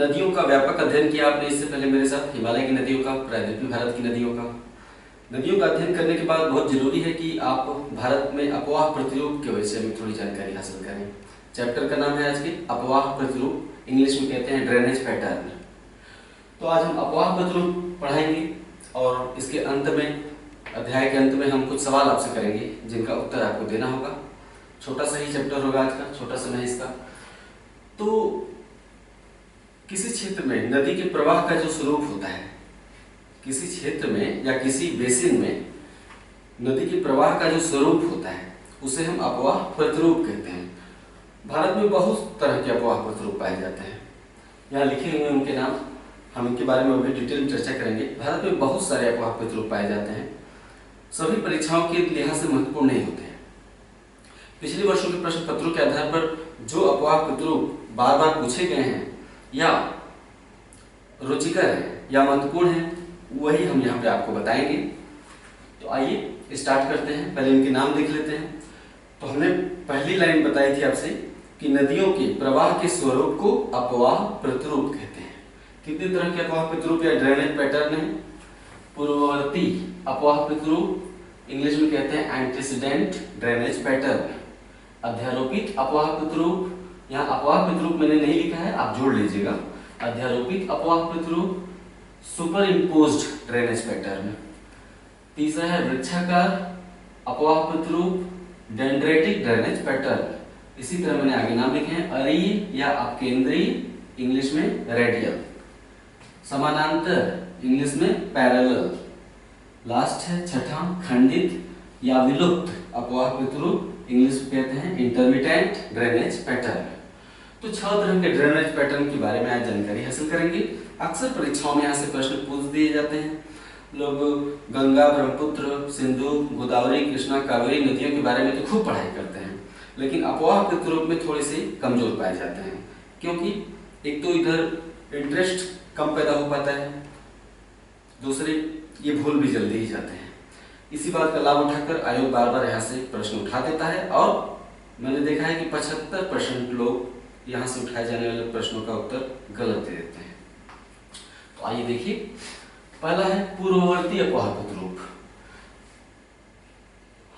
नदियों का व्यापक अध्ययन किया आपने इससे पहले मेरे साथ, हिमालय की नदियों का, प्रायद्वीपीय भारत की नदियों का। नदियों का अध्ययन करने के बाद बहुत जरूरी है कि आप भारत में अपवाह प्रतिरूप के विषय में थोड़ी जानकारी हासिल करें। चैप्टर का नाम है आज के अपवाह प्रतिरूप, इंग्लिश में कहते हैं ड्रेनेज पैटर्न। तो आज हम अपवाह प्रतिरूप पढ़ाएंगे और इसके अंत में, अध्याय के अंत में हम कुछ सवाल आपसे करेंगे जिनका उत्तर आपको देना होगा। छोटा सा ही चैप्टर होगा आज का, छोटा समय इसका। तो किसी क्षेत्र में नदी के प्रवाह का जो स्वरूप होता है, किसी क्षेत्र में या किसी बेसिन में नदी के प्रवाह का जो स्वरूप होता है उसे हम अपवाह प्रतिरूप कहते हैं। भारत में बहुत तरह के अपवाह प्रतिरूप पाए जाते हैं। यहाँ लिखे हुए उनके नाम, हम इनके बारे में अभी डिटेल में चर्चा करेंगे। भारत में बहुत सारे अपवाह प्रतिरूप पाए जाते हैं, सभी परीक्षाओं के लिहाज से महत्वपूर्ण नहीं होते हैं। पिछले वर्षों के प्रश्न पत्रों के आधार पर जो अपवाह प्रतिरूप बार बार पूछे गए हैं या रुचिकर है या महत्वपूर्ण है, वही हम यहाँ पे आपको बताएंगे। तो आइए स्टार्ट करते हैं। पहले इनके नाम देख लेते हैं। तो हमने पहली लाइन बताई थी आपसे कि नदियों के प्रवाह के स्वरूप को अपवाह प्रतिरूप कहते हैं। कितने तरह के अपवाह प्रतिरूप या ड्रेनेज पैटर्न है? पूर्ववर्ती अपवाह प्रतिरूप, इंग्लिश में कहते हैं एंटीसीडेंट ड्रेनेज पैटर्न। अध्यारोपित अपवाह प्रतिरूप, यहाँ अपवाह प्रतिरूप मैंने नहीं लिखा है, आप जोड़ लीजिएगा। अध्यारोपित अपवाह प्रतिरूप, सुपर इम्पोज्ड ड्रेनेज पैटर्न। तीसरा है वृक्षाकार अपवाह प्रतिरूप, डेंड्रेटिक ड्रेनेज पैटर्न। इसी तरह मैंने आगे नाम लिखे हैं, अरीय या अपकेंद्रीय, इंग्लिश में रेडियल। समानांतर, इंग्लिश में पैरेलल। लास्ट है छठा, खंडित या विलुप्त अपवाह प्रतिरूप, इंग्लिश में कहते हैं इंटरमिटेंट ड्रेनेज पैटर्न। तो 6 तरह के ड्रेनेज पैटर्न के बारे में आज जानकारी हासिल करेंगे। अक्सर परीक्षाओं में यहाँ से प्रश्न पूछ दिए जाते हैं। लोग गंगा, ब्रह्मपुत्र, सिंधु, गोदावरी, कृष्णा, कावेरी नदियों के बारे में तो खूब पढ़ाई करते हैं, लेकिन अपवाह प्रतिरूप में थोड़े से कमजोर पाए जाते हैं, क्योंकि एक तो इधर इंटरेस्ट कम पैदा हो पाता है, दूसरे ये भूल भी जल्दी ही जाते हैं। इसी बात का लाभ उठाकर आयोग बार बार यहाँ से प्रश्न उठा देता है और मैंने देखा है कि 75% लोग यहाँ से उठाए जाने वाले प्रश्नों का उत्तर गलत दे देते हैं। तो आइए देखिए, पहला है पूर्ववर्ती अपवाह प्रतिरूप।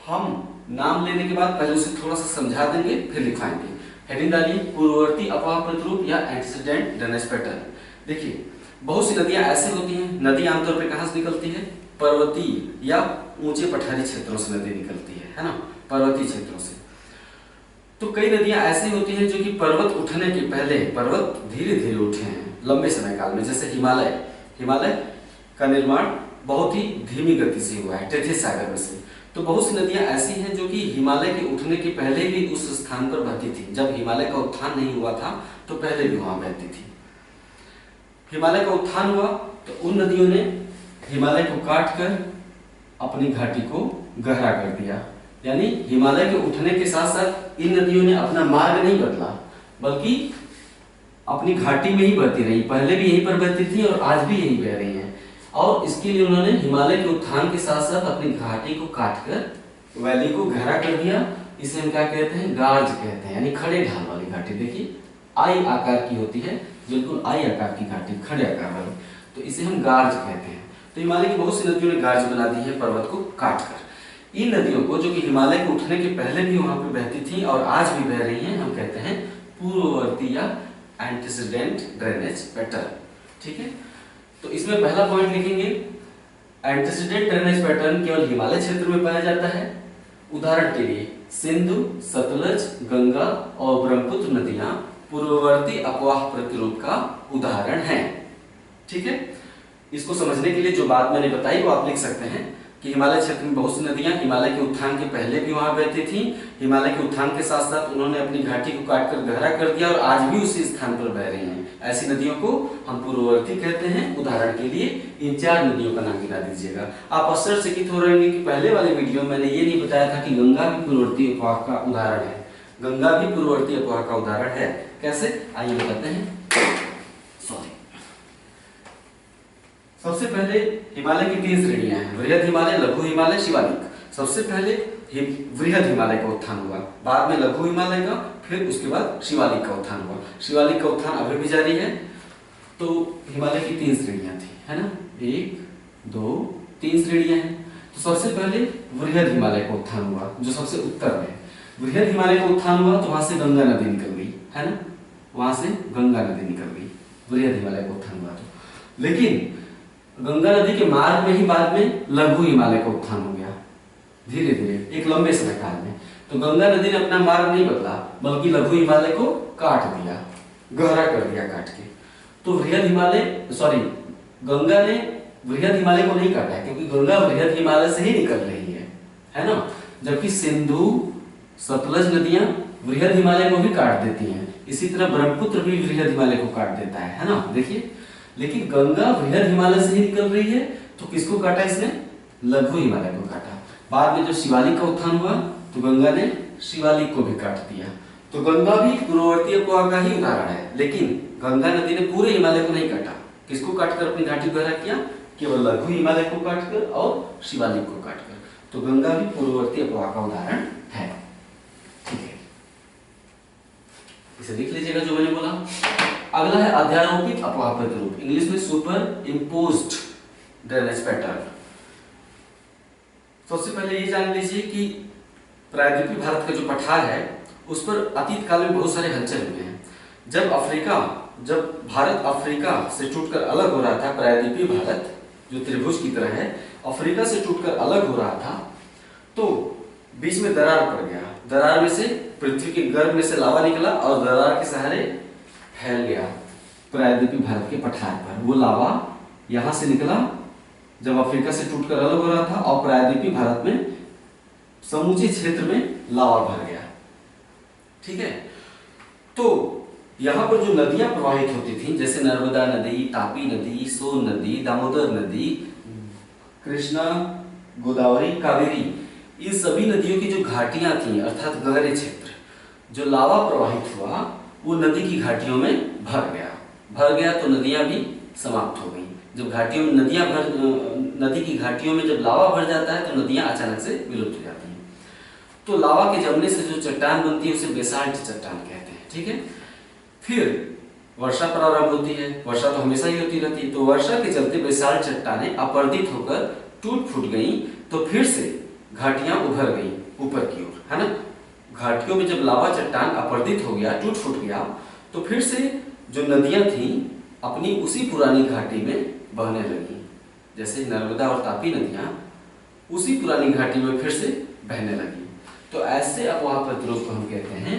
हम नाम लेने के बाद पहले उसे थोड़ा सा समझा देंगे, फिर लिखवाएंगे। हेडिंग डालिए, पूर्ववर्ती अपवाह प्रतिरूप या एंटीसीडेंट ड्रेनेज पैटर्न। देखिए, बहुत सी नदियां ऐसी होती हैं, नदी आमतौर पर कहां से निकलती है? पर्वतीय या ऊंचे पठारी क्षेत्रों से नदी निकलती है ना, पर्वतीय क्षेत्रों से। तो कई नदियां ऐसी होती हैं जो कि पर्वत उठने के पहले, पर्वत धीरे धीरे उठे हैं लंबे समय काल में, जैसे हिमालय का निर्माण बहुत ही धीमी गति से हुआ है टेथिस सागर में से। तो बहुत सी नदियां ऐसी हैं जो कि हिमालय के उठने के पहले भी उस स्थान पर बहती थी। जब हिमालय का उत्थान नहीं हुआ था तो पहले भी वहां बहती थी। हिमालय का उत्थान हुआ तो उन नदियों ने हिमालय को काट कर अपनी घाटी को गहरा कर दिया। यानी हिमालय के उठने के साथ साथ इन नदियों ने अपना मार्ग नहीं बदला, बल्कि अपनी घाटी में ही बहती रही। पहले भी यहीं पर बहती थी और आज भी यहीं बह रही हैं। और इसके लिए उन्होंने हिमालय के उत्थान के साथ साथ अपनी घाटी को काटकर वैली को गहरा कर दिया। इसे हम क्या कहते हैं? गार्ज कहते हैं, यानी खड़े ढाल वाली घाटी। देखिए, आई आकार की होती है, बिल्कुल आई आकार की घाटी, खड़े आकार वाली, तो इसे हम गार्ज कहते हैं। तो हिमालय की बहुत सी नदियों ने गार्ज बना दी है पर्वत को काटकर। इन नदियों को, जो कि हिमालय के उठने के पहले भी वहां पर बहती थी और आज भी बह रही हैं, हम कहते हैं पूर्ववर्ती या एंटीसीडेंट ड्रेनेज पैटर्न। ठीक है, तो इसमें पहला पॉइंट लिखेंगे, एंटीसीडेंट ड्रेनेज पैटर्न केवल हिमालय क्षेत्र में पाया जाता है। उदाहरण के लिए सिंधु, सतलज, गंगा और ब्रह्मपुत्र नदियां पूर्ववर्ती अपवाह प्रतिरूप का उदाहरण हैं। ठीक है, इसको समझने के लिए जो बात मैंने बताई वो आप लिख सकते हैं कि हिमालय क्षेत्र में बहुत सी नदियां हिमालय के उत्थान के पहले भी वहां बहती थी। हिमालय के उत्थान के साथ साथ उन्होंने अपनी घाटी को काटकर गहरा कर दिया और आज भी उसी स्थान पर बह रही हैं। ऐसी नदियों को हम पूर्ववर्ती कहते हैं। उदाहरण के लिए इन 4 नदियों का नाम गिना दीजिएगा। आप आश्चर्यचकित हो रहेंगे कि पहले वाले वीडियो में मैंने ये नहीं बताया था कि गंगा भी पूर्ववर्ती अपवाह का उदाहरण है। गंगा भी पूर्ववर्ती अपवाह का उदाहरण है। कैसे? आइए बताते हैं। सबसे पहले हिमालय की 3 श्रेणियां हैं, वृहद हिमालय, लघु हिमालय, शिवालिक। सबसे पहले वृहद हिमालय का उत्थान हुआ, बाद में लघु हिमालय का, फिर उसके बाद शिवालिक का उत्थान हुआ। शिवालिक का उत्थान अभी भी जारी है। तो हिमालय की 3 श्रेणियां थी, है ना, 1 2 3 श्रेणियां हैं। तो सबसे पहले वृहद हिमालय का उत्थान हुआ, जो सबसे उत्तर में है। वृहद हिमालय का उत्थान हुआ तो वहां से गंगा नदी निकल गई, है ना, वहां से गंगा नदी निकल गई, वृहद हिमालय का उत्थान हुआ तो। लेकिन गंगा नदी के मार्ग में ही बाद में लघु हिमालय का उत्थान हो गया, धीरे धीरे एक लंबे समय काल में। तो गंगा नदी ने अपना मार्ग नहीं बदला, बल्कि लघु हिमालय को काट दिया, गहरा कर दिया काट के। तो वृहद हिमालय गंगा ने वृहद हिमालय को नहीं काटा है, क्योंकि गंगा वृहद हिमालय से ही निकल रही है ना। जबकि सिंधु सतलज नदियां वृहद हिमालय को भी काट देती हैं। इसी तरह ब्रह्मपुत्र भी वृहद हिमालय को काट देता है ना, देखिए। लेकिन गंगा वृहद हिमालय से ही निकल रही है, तो किसको काटा इसने? लघु हिमालय को काटा। बाद में जो शिवालिक का उत्थान हुआ तो गंगा ने शिवालिक को भी काट दिया। तो गंगा भी पूर्ववर्ती अपवाह का ही उदाहरण है, लेकिन गंगा नदी ने पूरे हिमालय को नहीं काटा। किसको काटकर अपनी घाटी को गहरा किया? केवल लघु हिमालय को काटकर और शिवालिक को काटकर। तो गंगा भी पूर्ववर्ती अपवाह का उदाहरण है, ठीक है, इसे लिख लीजिएगा जो मैंने बोला। अगला है अध्यारोपित अपवाह प्रतिरूप, इंग्लिश में सुपर इम्पोज्ड ड्रेनेज पैटर्न। सबसे पहले ये जान लीजिए कि प्रायद्वीपीय भारत का जो पठार है उस पर अतीत काल में बहुत सारे हलचल हुए हैं। जब भारत अफ्रीका से टूटकर अलग हो रहा था, प्रायद्वीपीय भारत जो त्रिभुज की तरह है, अफ्रीका से टूटकर अलग हो रहा था, तो बीच में दरार पड़ गया। दरार में से पृथ्वी के गर्भ में से लावा निकला और दरार के सहारे फैल गया प्रायद्वीपीय भारत के पठार पर। वो लावा यहां से निकला जब अफ्रीका से टूटकर अलग हो रहा था, और प्रायद्वीपीय भारत में समूचे क्षेत्र में लावा भर गया, ठीक है। तो यहाँ पर जो नदियां प्रवाहित होती थी, जैसे नर्मदा नदी, तापी नदी, सोन नदी, दामोदर नदी, कृष्णा, गोदावरी, कावेरी, इन सभी नदियों की जो घाटियां थी, अर्थात गहरे क्षेत्र, जो लावा प्रवाहित हुआ वो नदी की घाटियों में भर गया तो नदियां भी समाप्त हो गई। जब घाटियों में नदी की घाटियों में जब लावा भर जाता है तो नदियां अचानक से विलुप्त हो जाती हैं। तो लावा के जमने से जो चट्टान बनती है उसे बेसाल्ट चट्टान कहते हैं, ठीक है। फिर वर्षा प्रारंभ होती है, वर्षा तो हमेशा ही होती रहती है, तो वर्षा के चलते बेसाल्ट चट्टानें अपर्दित होकर टूट फूट गई, तो फिर से घाटियां उभर गई ऊपर की ओर, है ना। घाटियों में जब लावा चट्टान अपर्दित हो गया, टूट फूट गया, तो फिर से जो नदियां थी अपनी उसी पुरानी घाटी में बहने लगी। जैसे नर्मदा और तापी नदियां उसी पुरानी घाटी में फिर से बहने लगी। तो ऐसे अपवाह प्रतिरूप को हम कहते हैं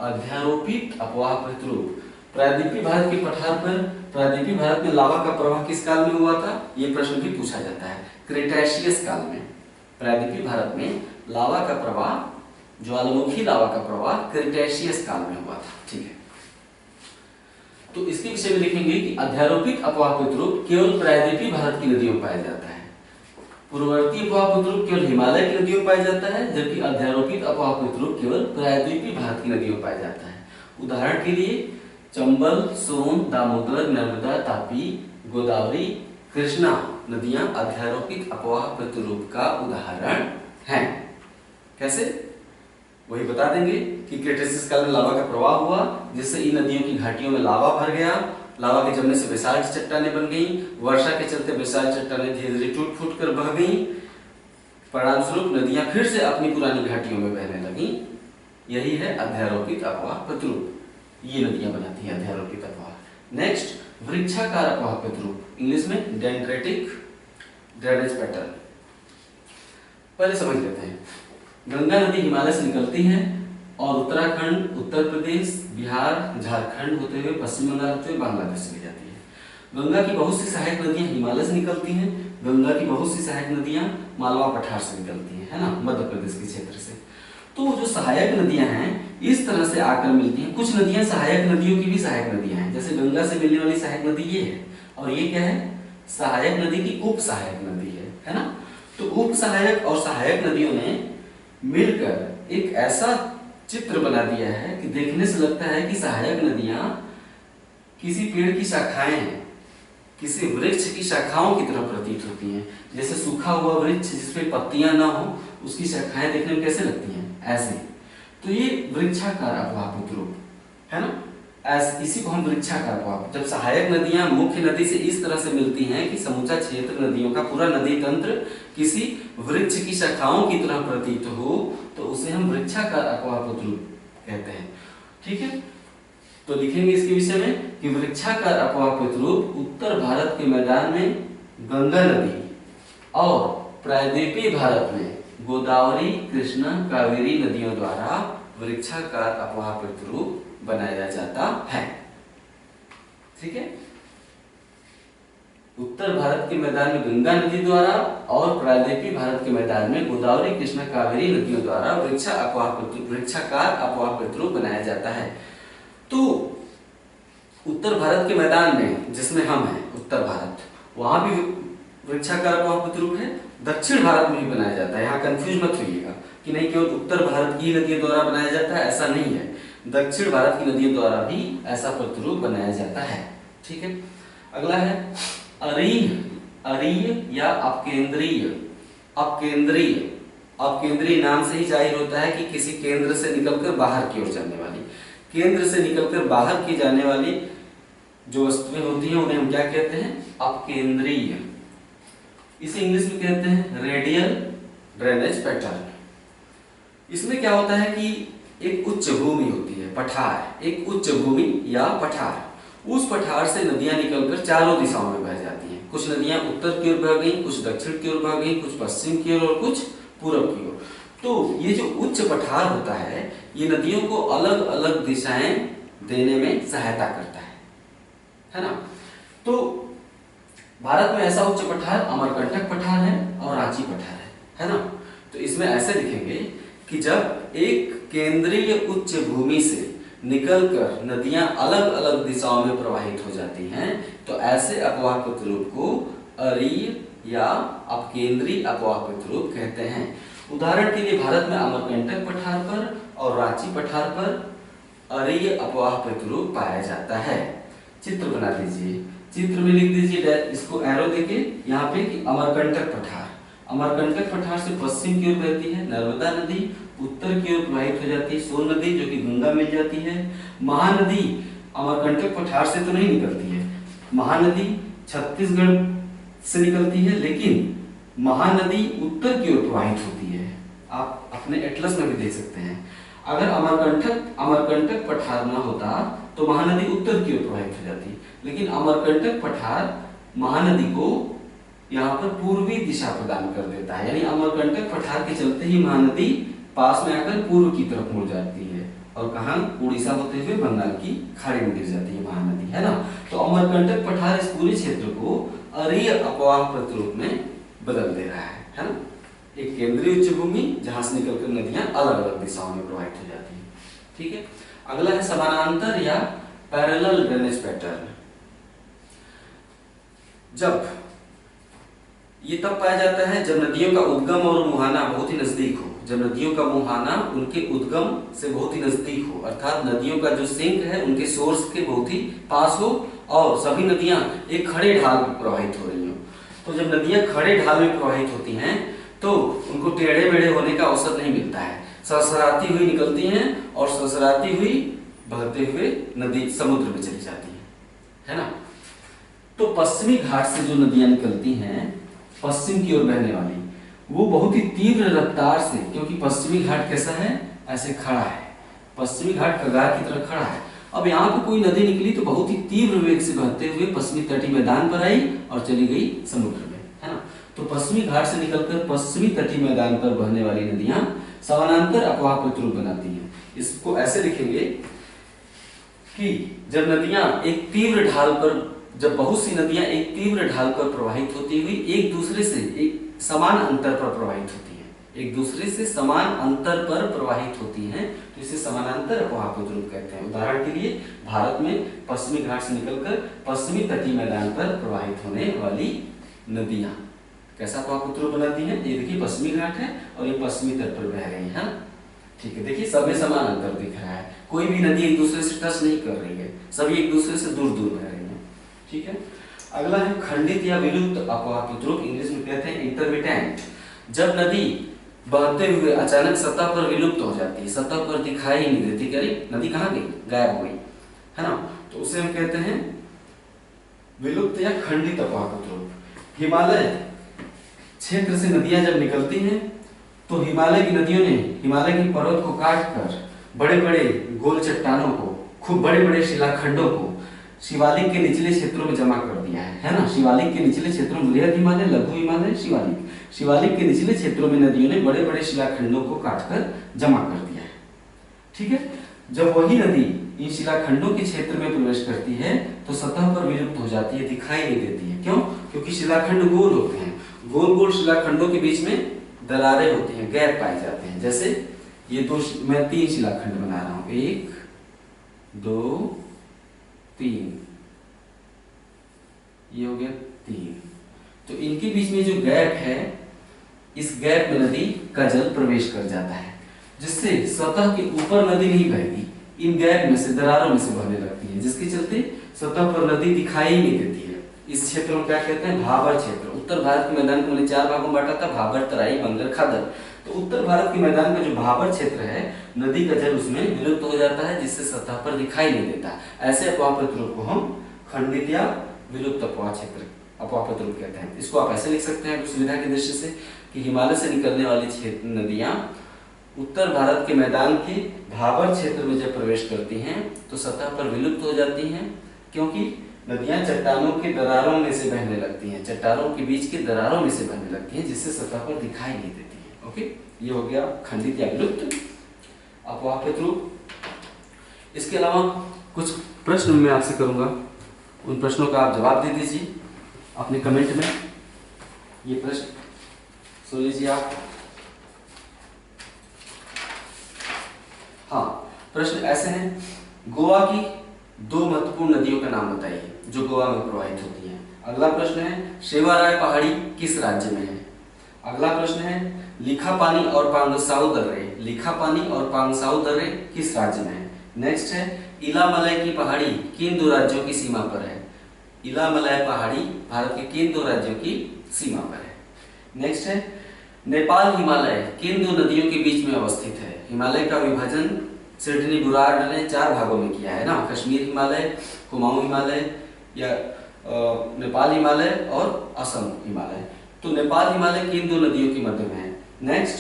अध्यारोपित अपवाह प्रतिरूप। प्रायद्वीपीय भारत के पठार पर प्रायद्वीपीय भारत में लावा का प्रवाह किस काल में हुआ था, ये प्रश्न भी पूछा जाता है। क्रेटाशियस काल में प्रायद्वीपीय भारत में लावा का प्रवाह, ज्वालामुखी लावा का प्रवाह क्रेटाशियस काल में हुआ था, ठीक है। तो इसके विषय में लिखेंगे कि अध्यारोपित अपवाह प्रतिरूप केवल प्रायद्वीपीय भारत की नदियों में पाया जाता है। पूर्ववर्ती अपवाह प्रतिरूप केवल हिमालय की नदियों में पाया जाता है, जबकि अध्यारोपित अपवाह प्रतिरूप केवल प्रायद्वीपीय भारत की नदियों में पाया जाता है। उदाहरण के लिए चंबल, सोन, दामोदर, नर्मदा, तापी, गोदावरी, कृष्णा नदियां अध्यारोपित अपवाह प्रतिरूप का उदाहरण हैं। कैसे? वही बता देंगे कि क्रेटाशियस काल में लावा का प्रवाह हुआ, जिससे इन नदियों की घाटियों में लावा भर गया, लावा के जमने से बेसाल्ट चट्टानें बन गई, वर्षा के चलते बेसाल्ट चट्टानें धीरे धीरे टूट फूट कर बह गई, परिणाम स्वरूप नदियां फिर से अपनी पुरानी घाटियों में बहने लगी। यही है अध्यारोपित अपवाह प्रतिरूप, ये नदियां बनाती हैं अध्यारोपित अपवाह। नेक्स्ट, वृक्षाकार अपवाह प्रतिरूप, इंग्लिश में डेंड्रेटिक ड्रेनेज पैटर्न। पहले समझ लेते हैं। गंगा नदी हिमालय से निकलती है और उत्तराखंड, उत्तर प्रदेश, बिहार, झारखंड होते हुए पश्चिम बंगाल होते हुए बांग्लादेश चली जाती है। गंगा की बहुत सी सहायक नदियां हिमालय से निकलती हैं। गंगा की बहुत सी सहायक नदियां मालवा पठार से निकलती हैं, है ना, मध्य प्रदेश के क्षेत्र से। तो जो सहायक नदियां हैं इस तरह से आकर मिलती हैं। कुछ नदियां सहायक नदियों की भी सहायक नदियां हैं, जैसे गंगा से मिलने वाली सहायक नदी ये है, और ये क्या है, सहायक नदी की उप सहायक नदी है ना। तो उप सहायक और सहायक नदियों ने मिलकर एक ऐसा चित्र बना दिया है कि देखने से लगता है कि सहायक नदियां किसी पेड़ की शाखाएं हैं, किसी वृक्ष की शाखाओं की तरह प्रतीत होती हैं। जैसे सूखा हुआ वृक्ष जिसपे पत्तियां ना हो, उसकी शाखाएं देखने में कैसे लगती हैं, ऐसे। तो ये वृक्षाकार अपवाह प्रतिरूप है ना। इसी को हम वृक्षाकार प्रवाह, जब सहायक नदियां मुख्य नदी से इस तरह से मिलती हैं कि समूचा क्षेत्र नदियों का पूरा नदी तंत्र किसी वृक्ष की शाखाओं की तरह प्रतीत हो, तो उसे हम वृक्षाकार अपवाह प्रतिरूप कहते हैं। ठीक है, तो लिखेंगे इसके विषय में कि वृक्षाकार अपवाह प्रतिरूप उत्तर भारत के मैदान में गंगा नदी और प्रायद्वीपीय भारत में गोदावरी, कृष्णा, कावेरी नदियों द्वारा वृक्षाकार अपवाह प्रतिरूप बनाया जाता है। ठीक है, उत्तर भारत के मैदान में गंगा नदी द्वारा और प्रायद्वीपीय भारत के मैदान में गोदावरी, कृष्णा, कावेरी नदियों द्वारा वृक्षाकार अपवाह प्रतिरूप बनाया जाता है। तो उत्तर भारत के मैदान में, जिसमें हम हैं उत्तर भारत, वहां भी वृक्षाकार अपवाह प्रतिरूप है। दक्षिण भारत में भी बनाया जाता है, यहाँ कंफ्यूज मत होइएगा कि नहीं केवल उत्तर भारत की नदियों द्वारा बनाया जाता है, ऐसा नहीं है। दक्षिण भारत की नदियों द्वारा भी ऐसा प्रतिरूप बनाया जाता है। ठीक है, अगला है अरीय या अपकेंद्रीय। अपकेंद्रीय नाम से ही जाहिर होता है कि किसी केंद्र से निकलकर बाहर की ओर जाने वाली, केंद्र से निकलकर बाहर की जाने वाली जो वस्तुएं होती हैं उन्हें हम क्या कहते हैं? अपकेंद्रीय। इसे इंग्लिश में कहते हैं रेडियल ड्रेनेज पैटर्न। इसमें क्या होता है कि एक उच्च भूमि होती है, पठार, एक उच्च भूमि या पठार, उस पठार से नदियां निकलकर चारों दिशाओं में बह जाती हैं। कुछ नदियां उत्तर की ओर बह गई, कुछ दक्षिण की ओर बह गई, कुछ पश्चिम की ओर और कुछ पूर्व की ओर। तो ये जो उच्च पठार होता है, ये नदियों को अलग अलग दिशाएं देने में सहायता करता है ना। तो भारत में ऐसा उच्च पठार अमरकंटक पठार है और रांची पठार है ना। तो इसमें ऐसे लिखेंगे कि जब एक केंद्रीय उच्च भूमि से निकलकर नदियां अलग अलग दिशाओं में प्रवाहित हो जाती हैं, तो ऐसे अपवाह प्रतिरूप को अरीय या अपकेंद्रीय अपवाह प्रतिरूप कहते हैं। उदाहरण के लिए भारत में अमरकंटक पठार पर और रांची पठार पर अरीय अपवाह प्रतिरूप पाया जाता है। चित्र बना दीजिए, चित्र में लिख दीजिए, इसको एरो देके यहाँ पे कि अमरकंटक पठार, अमरकंटक पठार से पश्चिम की ओर बहती है नर्मदा नदी, उत्तर की ओर प्रवाहित हो जाती है सोन नदी जो कि गंगा मिल जाती है। महानदी अमरकंटक पठार से तो नहीं निकलती है, महानदी छत्तीसगढ़ से निकलती है, लेकिन महानदी उत्तर की ओर प्रवाहित होती है। आप अपने एटलस में भी देख सकते हैं। अगर अमरकंटक पठार न होता तो महानदी उत्तर की ओर प्रवाहित हो जाती, लेकिन अमरकंटक पठार महानदी को यहाँ पर पूर्वी दिशा प्रदान कर देता है, यानी अमरकंटक पठार के चलते ही महानदी पास में आकर पूर्व की तरफ मुड़ जाती है और कहाँ उड़ीसा होते हुए बंगाल की खाड़ी में गिर जाती है महानदी, है ना। तो अमरकंटक पठार इस पूरे क्षेत्र को अरीय अपवाह प्रतिरूप में बदल दे रहा है ना। एक केंद्रीय उच्च भूमि जहां से निकलकर नदियां अलग अलग दिशाओं में प्रवाहित हो जाती हैं। ठीक है, अगला है समानांतर या पैरेलल ड्रेनेज पैटर्न। जब ये तब पाया जाता है जब नदियों का उद्गम और मुहाना बहुत ही नजदीक हो, जब नदियों का मुहाना उनके उद्गम से बहुत ही नजदीक हो, अर्थात नदियों का जो सिंक है उनके सोर्स के बहुत ही पास हो और सभी नदियां एक खड़े ढाल में प्रवाहित हो रही हो। तो जब नदियां खड़े ढाल में प्रवाहित होती हैं तो उनको टेढ़े मेढ़े होने का अवसर नहीं मिलता है, सरसराती हुई निकलती हैं और सरसराती हुई बहते हुए नदी समुद्र में चली जाती है ना। तो पश्चिमी घाट से जो नदियां निकलती हैं पश्चिम की ओर बहने वाली, वो बहुत ही तीव्र रफ्तार से, क्योंकि पश्चिमी घाट कैसा है, ऐसे खड़ा है, पश्चिमी घाट कगार की तरह खड़ा है। अब यहाँ पे कोई नदी निकली तो बहुत ही तीव्र वेग से बहते हुए पश्चिमी तटीय मैदान पर आई और चली गई समुद्र में, है ना। तो पश्चिमी घाट से निकलकर पश्चिमी तटीय मैदान पर बहने वाली नदियां समानांतर अपवाह प्रतिरूप बनाती हैं। इसको ऐसे लिखेंगे कि जब नदियां एक तीव्र ढाल पर, जब बहुत सी नदियां एक तीव्र ढाल पर प्रवाहित होती हुई एक दूसरे से एक समान अंतर पर प्रवाहित होती हैं, एक दूसरे से समान अंतर पर प्रवाहित होती हैं, तो इसे समानांतर अपवाह प्रतिरूप कहते हैं। उदाहरण के लिए भारत में पश्चिमी घाट से निकलकर पश्चिमी तटीय मैदान पर प्रवाहित होने वाली नदियां कैसा अपवाह प्रतिरूप बनाती हैं। ये देखिए पश्चिमी घाट है और ये पश्चिमी तट पर बह रही है, ठीक है। देखिए सब में समान अंतर दिख रहा है, कोई भी नदी एक दूसरे से टच नहीं कर रही है, सभी एक दूसरे से दूर दूर बह रही है, ठीक है। अगला है खंडित या विलुप्त अपवाह प्रतिरूप, इंग्लिश में कहते हैं इंटरमिटेंट। जब नदी बहते हुए अचानक सतह पर विलुप्त हो जाती है, सतह पर दिखाई नहीं देती, कह रही नदी कहाँ गई, गायब हो गई, है ना, तो उसे हम कहते हैं विलुप्त या खंडित अफवाह प्रतिरूप। हिमालय क्षेत्र से नदियां जब निकलती हैं तो हिमालय की नदियों ने हिमालय की पर्वत को काट कर बड़े बड़े गोल चट्टानों को, खूब बड़े बड़े शिलाखंडों को शिवालिक के निचले क्षेत्रों में जमा कर दिया है ना। शिवालिक के निचले क्षेत्रों में बृहद हिमालय, लघु हिमालय, शिवालिक, शिवालिक के निचले क्षेत्रों में नदियों ने बड़े बड़े शिलाखंडों को काटकर जमा कर दिया है। ठीक है, जब वही नदी इन शिलाखंडों के क्षेत्र में प्रवेश करती है तो सतह पर विलुप्त हो जाती है, दिखाई नहीं देती है। क्यों? क्योंकि शिलाखंड गोल होते हैं, गोल गोल शिलाखंडों के बीच में दरारें होती हैं, गैप पाए जाते हैं। जैसे ये मैं 3 शिलाखंड बना रहा हूं, 1 2 3, ये हो गया 3। तो इनके बीच में जो गैप है, इस गैप में नदी का जल प्रवेश कर जाता है, जिससे सतह के ऊपर नदी नहीं बहती, इन गैप में से, दरारों में से बहने लगती है, जिसके चलते सतह पर नदी दिखाई नहीं देती है। इस क्षेत्र को क्या कहते हैं? भाबर क्षेत्र। उत्तर भारत के मैदान को मैंने 4 भागों में बांटा था, भाबर, तराई, बंगर, खादर। तो उत्तर भारत के मैदान का जो भाबर क्षेत्र है, नदी का जल उसमें विलुप्त हो जाता है, जिससे सतह पर दिखाई नहीं देता। ऐसे अफवाह प्रतिरूप को हम खंडित या विलुप्त अफवाह क्षेत्र, अफवाह प्रतिरूप कहते हैं। इसको आप ऐसे लिख सकते हैं सुविधा की दृष्टि से कि हिमालय से निकलने वाली नदियां उत्तर भारत के मैदान के भाबर क्षेत्र में जब प्रवेश करती हैं तो सतह पर विलुप्त हो जाती हैं, क्योंकि नदियां चट्टानों के दरारों में से बहने लगती हैं, चट्टानों के बीच के दरारों में से बहने लगती हैं, जिससे सतह पर दिखाई नहीं देती है। ओके, ये हो गया खंडित या विलुप्त अफवाह प्रतिरूप। इसके अलावा कुछ प्रश्न मैं आपसे करूंगा, उन प्रश्नों का आप जवाब दे दीजिए अपने कमेंट में। ये प्रश्न सुन लीजिए आप। हाँ, प्रश्न ऐसे हैं, गोवा की 2 महत्वपूर्ण नदियों का नाम बताइए जो गोवा में प्रवाहित होती हैं। अगला प्रश्न है, शेवाराय पहाड़ी किस राज्य में है? अगला प्रश्न है, लिखापानी और पांगसाउ दर्रे, लिखापानी और पांगसाउ दर्रे किस राज्य में है? नेक्स्ट है, इलामलय की पहाड़ी किन 2 राज्यों की सीमा पर है? इलामलय पहाड़ी भारत के किन 2 राज्यों की सीमा पर है? नेक्स्ट है, नेपाल हिमालय किन 2 नदियों के बीच में अवस्थित है? हिमालय का विभाजन सिडनी बुरार्ड ने 4 भागों में किया है ना, कश्मीर हिमालय, कुमाऊं हिमालय, या नेपाल हिमालय और असम हिमालय। तो नेपाल हिमालय किन 2 नदियों के मध्य में है? नेक्स्ट,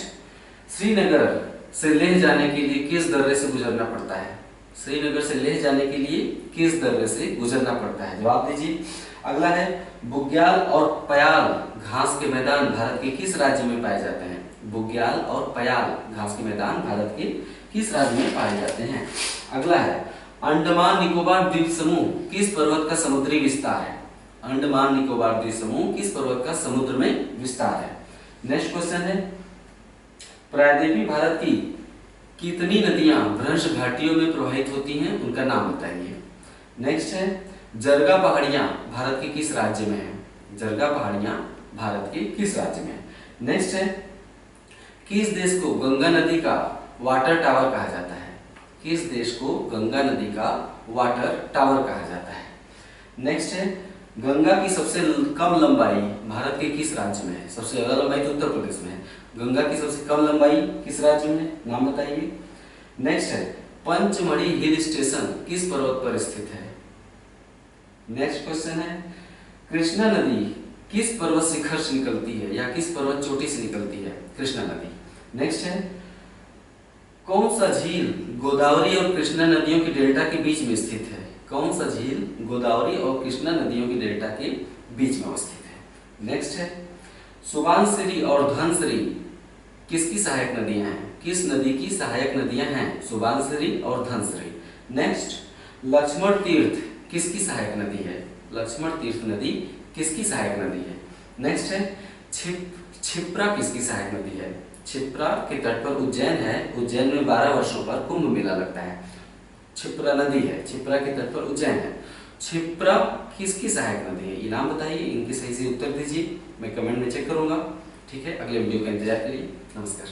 श्रीनगर से लेह जाने के लिए किस दर्रे से गुजरना पड़ता है? श्रीनगर से लेह जाने के लिए किस दर्रे से गुजरना पड़ता है? जवाब दीजिए। अगला है, बुग्याल और पयाल घास के मैदान भारत के किस राज्य में पाए जाते हैं? बुग्याल और पयाल घास के मैदान भारत के किस राज्य में पाए जाते हैं? अगला है, अंडमान निकोबार द्वीप समूह किस पर्वत का समुद्री विस्तार है? अंडमान निकोबार द्वीप समूह किस पर्वत का समुद्र में विस्तार है? नेक्स्ट क्वेश्चन है, प्रायद्वीपीय भारत की कितनी नदियां भ्रंश घाटियों में प्रवाहित होती हैं, उनका नाम बताइए। नेक्स्ट है, जरगा पहाड़ियां भारत के किस राज्य में है? जरगा पहाड़ियां भारत के किस राज्य में है? नेक्स्ट है, किस देश को गंगा नदी का वाटर टावर कहा जाता है? किस देश को गंगा नदी का वाटर टावर कहा जाता है? नेक्स्ट है, गंगा की सबसे कम लंबाई भारत के किस राज्य में है? सबसे ज्यादा लंबाई तो उत्तर प्रदेश में है, गंगा की सबसे कम लंबाई किस राज्य में है? नाम बताइए। नेक्स्ट है, पंचमढ़ी हिल स्टेशन किस पर्वत पर स्थित है? नेक्स्ट क्वेश्चन है, कृष्णा नदी किस पर्वत शिखर से निकलती है या किस पर्वत चोटी से निकलती है? कृष्णा नदी। नेक्स्ट है, कौन सा झील गोदावरी और कृष्णा नदियों की डेल्टा के बीच में स्थित है? कौन सा झील गोदावरी और कृष्णा नदियों की डेल्टा के बीच में अवस्थित है? नेक्स्ट है, सुबानसिरी और धनसिरी किसकी सहायक नदियां हैं? किस नदी की सहायक नदियां हैं? सुबानसिरी और धनसिरी। नेक्स्ट, लक्ष्मण तीर्थ किसकी सहायक नदी है? लक्ष्मण तीर्थ नदी किसकी सहायक नदी है? नेक्स्ट है, क्षिप्रा किसकी सहायक नदी है? क्षिप्रा के तट पर उज्जैन है, उज्जैन में 12 वर्षों पर कुंभ मेला लगता है, क्षिप्रा नदी है, क्षिप्रा के तट पर उज्जैन है। क्षिप्रा किसकी सहायक नदी है? ये नाम बताइए, इनके सही से उत्तर दीजिए, मैं कमेंट में चेक करूंगा। ठीक है, अगले वीडियो का इंतजार करिए। नमस्कार।